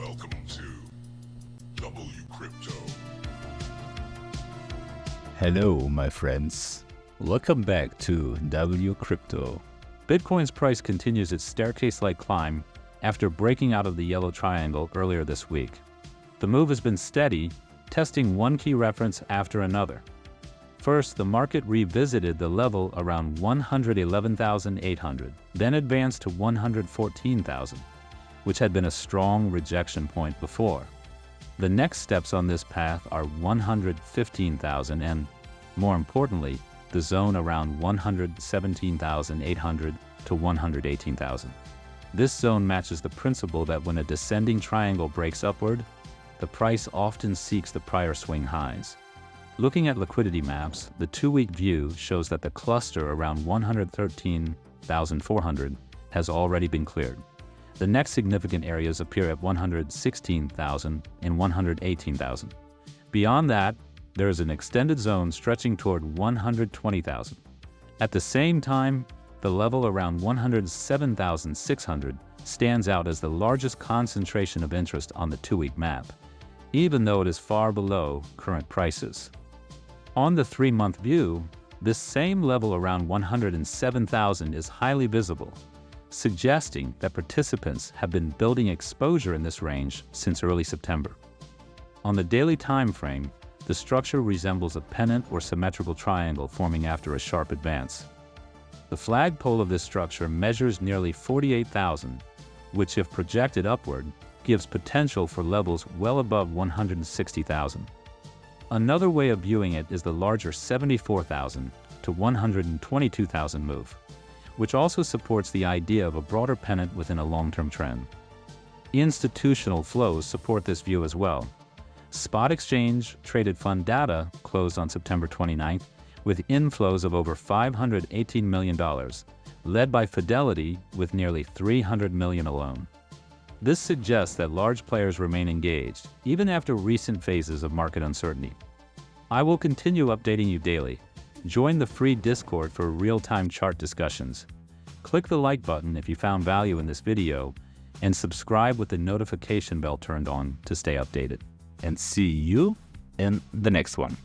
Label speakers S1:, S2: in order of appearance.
S1: Welcome to WCrypto.
S2: Hello, my friends. Welcome back to WCrypto. Bitcoin's price continues its staircase-like climb after breaking out of the yellow triangle earlier this week. The move has been steady, testing one key reference after another. First, the market revisited the level around 111,800, then advanced to 114,000, which had been a strong rejection point before. The next steps on this path are 115,000 and, more importantly, the zone around 117,800 to 118,000. This zone matches the principle that when a descending triangle breaks upward, the price often seeks the prior swing highs. Looking at liquidity maps, the 2-week view shows that the cluster around 113,400 has already been cleared. The next significant areas appear at 116,000 and 118,000. Beyond that, there is an extended zone stretching toward 120,000. At the same time, the level around 107,600 stands out as the largest concentration of interest on the 2-week map, even though it is far below current prices. On the 3-month view, this same level around 107,000 is highly visible, suggesting that participants have been building exposure in this range since early September. On the daily time frame, the structure resembles a pennant or symmetrical triangle forming after a sharp advance. The flagpole of this structure measures nearly 48,000, which, if projected upward, gives potential for levels well above 160,000. Another way of viewing it is the larger 74,000 to 122,000 move, which also supports the idea of a broader pennant within a long-term trend. Institutional flows support this view as well. Spot exchange traded fund data closed on September 29th with inflows of over $518 million, led by Fidelity with nearly $300 million alone. This suggests that large players remain engaged, even after recent phases of market uncertainty. I will continue updating you daily. Join the free Discord for real-time chart discussions. Click the like button if you found value in this video, and subscribe with the notification bell turned on to stay updated. And see you in the next one.